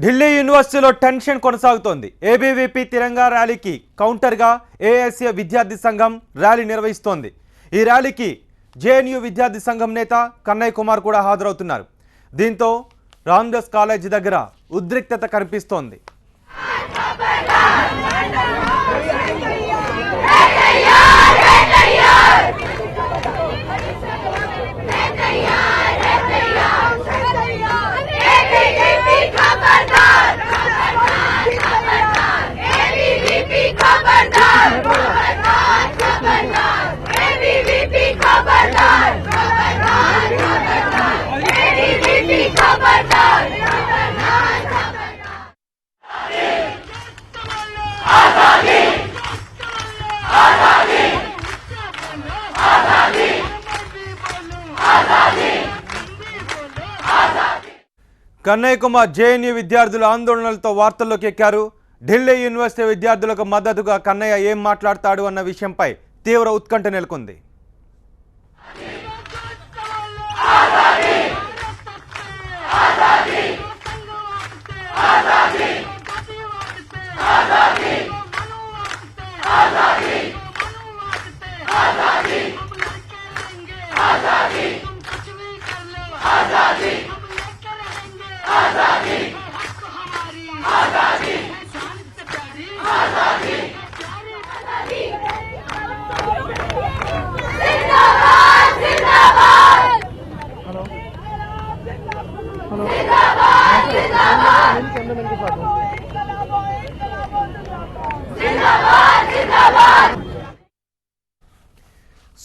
ఢిల్లీ యూనివర్సిటీలో టెన్షన్ కొనసాగుతోంది. ఏబీవీపీ తిరంగా ర్యాలీకి కౌంటర్గా ఏఐఎస్ఏ విద్యార్థి సంఘం ర్యాలీ నిర్వహిస్తోంది. ఈ ర్యాలీకి జేఎన్యూ విద్యార్థి సంఘం నేత కన్నయ్య కుమార్ కూడా హాజరవుతున్నారు. దీంతో రామ్దాస్ కాలేజీ దగ్గర ఉద్రిక్తత కనిపిస్తోంది. కన్నయ్య కుమార్ జేఎన్యూ విద్యార్థుల ఆందోళనలతో వార్తల్లోకి ఎక్కారు. ఢిల్లీ యూనివర్సిటీ విద్యార్థులకు మద్దతుగా కన్నయ్య ఏం మాట్లాడతాడు అన్న విషయంపై తీవ్ర ఉత్కంఠ నెలకొంది.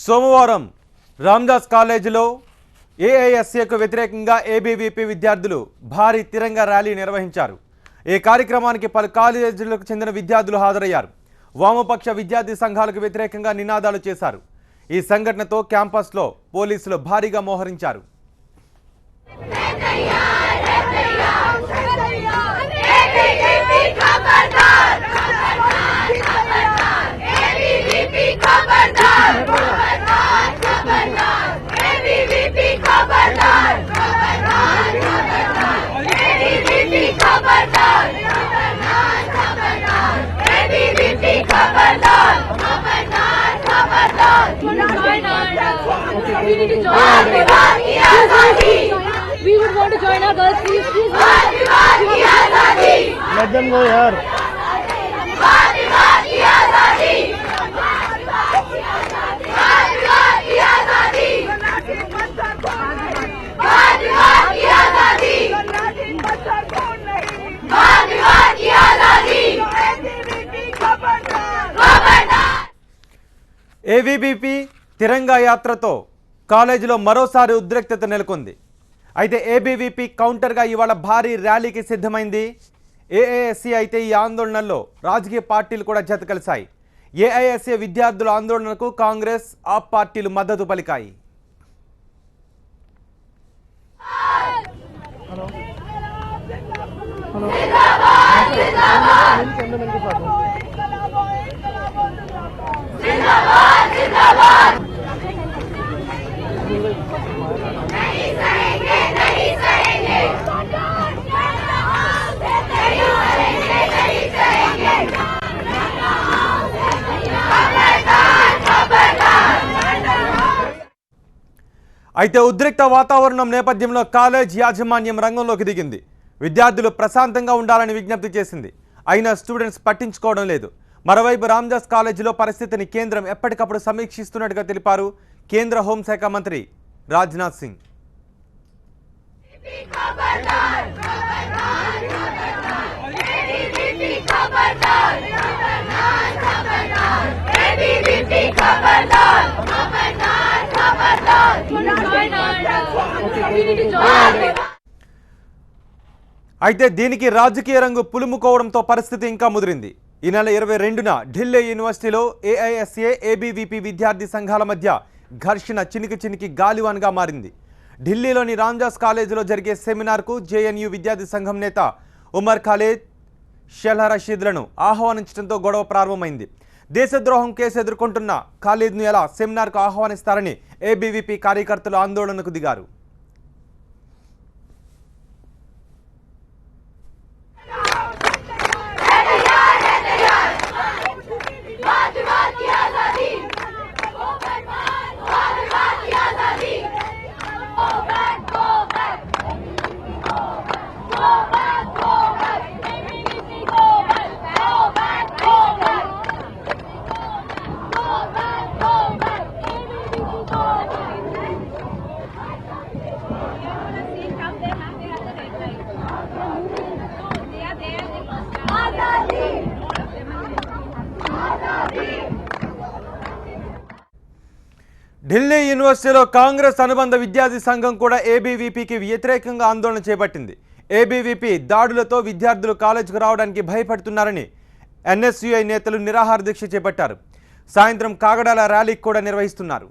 సోమవారం రామ్దాస్ కాలేజీలో ఏఐఎస్ఏకు వ్యతిరేకంగా ఏబీవీపీ విద్యార్థులు భారీ తిరంగా ర్యాలీ నిర్వహించారు. ఈ కార్యక్రమానికి పలు కాలేజీలకు చెందిన విద్యార్థులు హాజరయ్యారు. వామపక్ష విద్యార్థి సంఘాలకు వ్యతిరేకంగా నినాదాలు చేశారు. ఈ సంఘటనతో క్యాంపస్లో పోలీసులు భారీగా మోహరించారు. We would want to join our girls, please. Let them go here. ABVP తిరంగా యాత్రతో కాలేజీలో మరోసారి ఉద్రిక్తత నెలకొంది. అయితే ఏబీవీపీ కౌంటర్గా ఇవాళ భారీ ర్యాలీకి సిద్ధమైంది. ఏఐఎస్సీ అయితే ఈ ఆందోళనల్లో రాజకీయ పార్టీలు కూడా జత కలిశాయి. ఏఐఎస్సీ విద్యార్థుల ఆందోళనకు కాంగ్రెస్, ఆప్ పార్టీలు మద్దతు పలికాయి. అయితే ఉద్రిక్త వాతావరణం నేపథ్యంలో కాలేజ్ యాజమాన్యం రంగంలోకి దిగింది. విద్యార్థులు ప్రశాంతంగా ఉండాలని విజ్ఞప్తి చేసింది. అయినా స్టూడెంట్స్ పట్టించుకోవడం లేదు. మరోవైపు రామ్దాస్ కాలేజీలో పరిస్థితిని కేంద్రం ఎప్పటికప్పుడు సమీక్షిస్తున్నట్టుగా తెలిపారు కేంద్ర హోంశాఖ మంత్రి రాజ్నాథ్ సింగ్. అయితే దీనికి రాజకీయ రంగు పులుముకోవడంతో పరిస్థితి ఇంకా ముదిరింది. ఈ నెల 22న ఢిల్లీ యూనివర్సిటీలో ఏఐఎస్ఏ, ఏబీవీపీ విద్యార్థి సంఘాల మధ్య ఘర్షణ చినికి గాలివాన్గా మారింది. ఢిల్లీలోని రామ్దాస్ కాలేజీలో జరిగే సెమినార్కు జేఎన్యూ విద్యార్థి సంఘం నేత ఉమర్ ఖాలిద్, షెల్హ రషీద్లను ఆహ్వానించడంతో గొడవ ప్రారంభమైంది. దేశద్రోహం కేసు ఎదుర్కొంటున్న ఖాలిద్ను ఎలా సెమినార్కు ఆహ్వానిస్తారని ఏబీవీపీ కార్యకర్తలు ఆందోళనకు దిగారు. ఢిల్లీ యూనివర్సిటీలో కాంగ్రెస్ అనుబంధ విద్యార్థి సంఘం కూడా ఏబీవీపీకి వ్యతిరేకంగా ఆందోళన చేపట్టింది. ఏబీవీపీ దాడులతో విద్యార్థులు కాలేజీకి రావడానికి భయపడుతున్నారని ఎన్ఎస్యుఐ నేతలు నిరాహార దీక్ష చేపట్టారు. సాయంత్రం కాగడాల ర్యాలీకి కూడా నిర్వహిస్తున్నారు.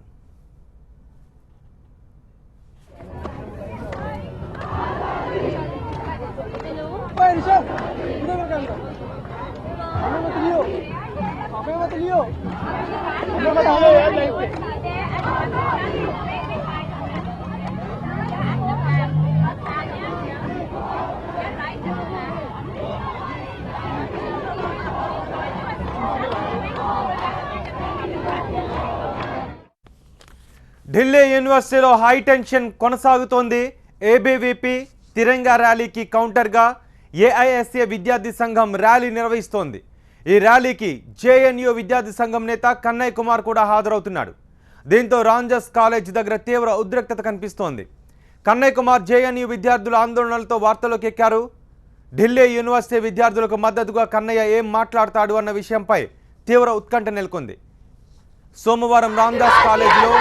ఢిల్లీ యూనివర్సిటీలో హైటెన్షన్ కొనసాగుతోంది. ఏబీవీపీ తిరంగా ర్యాలీకి కౌంటర్గా ఏఐఎస్ఏ విద్యార్థి సంఘం ర్యాలీ నిర్వహిస్తోంది. ఈ ర్యాలీకి జేఎన్యూ విద్యార్థి సంఘం నేత కన్నయ్య కుమార్ కూడా హాజరవుతున్నాడు. దీంతో రాంజస్ కాలేజ్ దగ్గర తీవ్ర ఉద్రిక్తత కనిపిస్తోంది. కన్నయ్య కుమార్ జేఎన్యూ విద్యార్థుల ఆందోళనలతో వార్తల్లోకి ఎక్కారు. ఢిల్లీ యూనివర్సిటీ విద్యార్థులకు మద్దతుగా కన్నయ్య ఏం మాట్లాడతాడు అన్న విషయంపై తీవ్ర ఉత్కంఠ నెలకొంది. సోమవారం రాందాస్ కాలేజీలో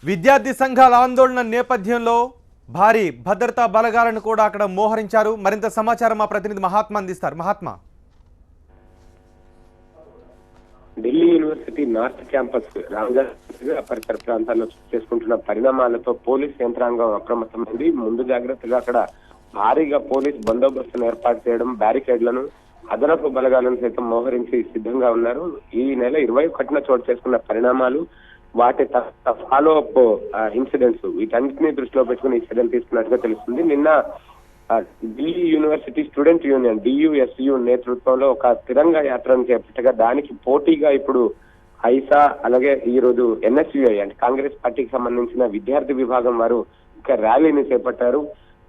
విద్యార్థి సంఘాల ఆందోళన నేపథ్యంలో భారీ భద్రతా బలగాలను కూడా అక్కడ మోహరించారు. మరింత సమాచారం మా ప్రతినిధి మహాత్మా అందిస్తారు. Mahatma, Delhi university north campus Ranjha పరిసర ప్రాంతాల్లో చేసుకుంటున్న పరిణామాలతో పోలీస్ యంత్రాంగం అప్రమత్తమైంది. ముందు జాగ్రత్తగా అక్కడ భారీగా పోలీస్ బందోబస్తును ఏర్పాటు చేయడం, బ్యారికేడ్లను, అదనపు బలగాలను సైతం మోహరించి సిద్ధంగా ఉన్నారు. ఈ నెల 21న చోటు చేసుకున్న పరిణామాలు, వాటి ఫాలో అప్ ఇన్సిడెంట్స్, వీటన్నిటిని దృష్టిలో పెట్టుకుని ఈ చర్యలు తీసుకున్నట్టుగా తెలుస్తుంది. నిన్న ఢిల్లీ యూనివర్సిటీ స్టూడెంట్ యూనియన్ డియుఎస్యు నేతృత్వంలో ఒక తిరంగా యాత్రను చేపట్టగా దానికి పోటీగా ఇప్పుడు ఐసా, అలాగే ఈ రోజు ఎన్ఎస్యుఐ అంటే కాంగ్రెస్ పార్టీకి సంబంధించిన విద్యార్థి విభాగం వారు ఒక ర్యాలీని చేపట్టారు.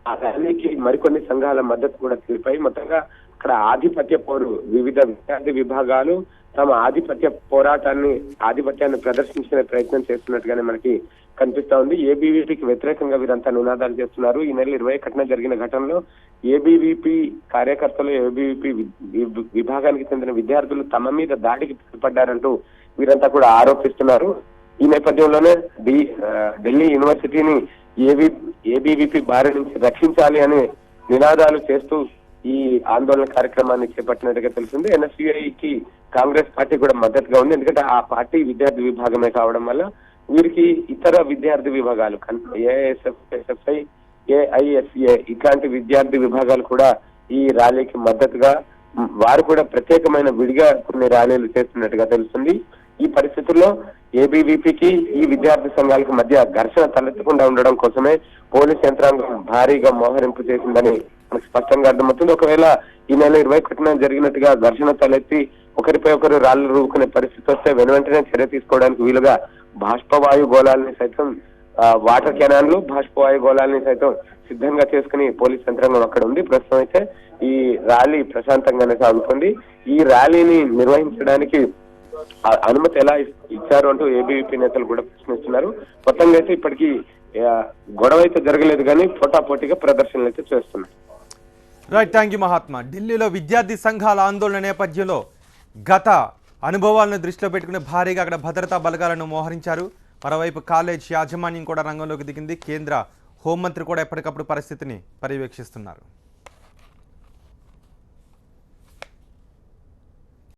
ఆ ర్యాలీకి మరికొన్ని సంఘాల మద్దతు కూడా తెలిపాయి. మొత్తంగా అక్కడ ఆధిపత్య పోరు, వివిధ విద్యార్థి విభాగాలు తమ ఆధిపత్యాన్ని ప్రదర్శించే ప్రయత్నం చేస్తున్నట్టుగానే మనకి కనిపిస్తా ఉంది. ఏబీవీపీకి వ్యతిరేకంగా వీరంతా నినాదాలు చేస్తున్నారు. ఈ నెల 21న జరిగిన ఘటనలో ఏబీవీపీ కార్యకర్తలు, ఏబీవీపీ విభాగానికి చెందిన విద్యార్థులు తమ మీద దాడికి పాల్పడ్డారంటూ వీరంతా కూడా ఆరోపిస్తున్నారు. ఈ నేపథ్యంలోనే ఢిల్లీ యూనివర్సిటీని ఏబీవీపీ బారి నుంచి రక్షించాలి అని నినాదాలు చేస్తూ ఈ ఆందోళన కార్యక్రమాన్ని చేపట్టినట్టుగా తెలిసింది. ఎన్ఎస్యుఐకి కాంగ్రెస్ పార్టీ కూడా మద్దతుగా ఉంది. ఎందుకంటే ఆ పార్టీ విద్యార్థి విభాగమే కావడం వల్ల వీరికి ఇతర విద్యార్థి విభాగాలు ఏఐఎస్ఎఫ్, ఎస్ఎఫ్ఐ, ఏఐఎస్ఏ ఇట్లాంటి విద్యార్థి విభాగాలు కూడా ఈ ర్యాలీకి మద్దతుగా వారు కూడా ప్రత్యేకమైన విడిగా కొన్ని ర్యాలీలు చేస్తున్నట్టుగా తెలుస్తుంది. ఈ పరిస్థితుల్లో ఏబీవీపీకి ఈ విద్యార్థి సంఘాలకు మధ్య ఘర్షణ తలెత్తకుండా ఉండడం కోసమే పోలీస్ యంత్రాంగం భారీగా మోహరింపు చేసిందని మనకు స్పష్టంగా అర్థమవుతుంది. ఒకవేళ ఈ నెల 21న జరిగినట్టుగా ఘర్షణ తలెత్తి ఒకరిపై ఒకరు రాళ్లు రూపుకునే పరిస్థితి వస్తే వెనువెంటనే చర్య తీసుకోవడానికి వీలుగా బాష్పవాయు గోళాలని సైతం, వాటర్ కెనాన్లు, బాష్పవాయు గోళాలని సైతం సిద్ధంగా చేసుకుని పోలీస్ యంత్రాంగం అక్కడ ఉంది. ప్రస్తుతం అయితే ఈ ర్యాలీ ప్రశాంతంగానే సాగుతుంది. ఈ ర్యాలీని నిర్వహించడానికి అనుమతి ఎలా ఇచ్చారు అంటూ ఏబీవీపీ నేతలు కూడా ప్రశ్నిస్తున్నారు. మొత్తంగా అయితే ఇప్పటికీ గొడవ అయితే జరగలేదు, కానీ పోటాపోటీగా ప్రదర్శనలు అయితే చేస్తున్నారు. Right, thank you Mahatma. ఢిల్లీలో విద్యార్థి సంఘాల ఆందోళన నేపథ్యంలో గత అనుభవాలను దృష్టిలో పెట్టుకుని భారీగా అక్కడ భద్రతా బలగాలను మోహరించారు. మరోవైపు కాలేజ్ యాజమాన్యం కూడా రంగంలోకి దిగింది. కేంద్ర హోంమంత్రి కూడా ఎప్పటికప్పుడు పరిస్థితిని పర్యవేక్షిస్తున్నారు.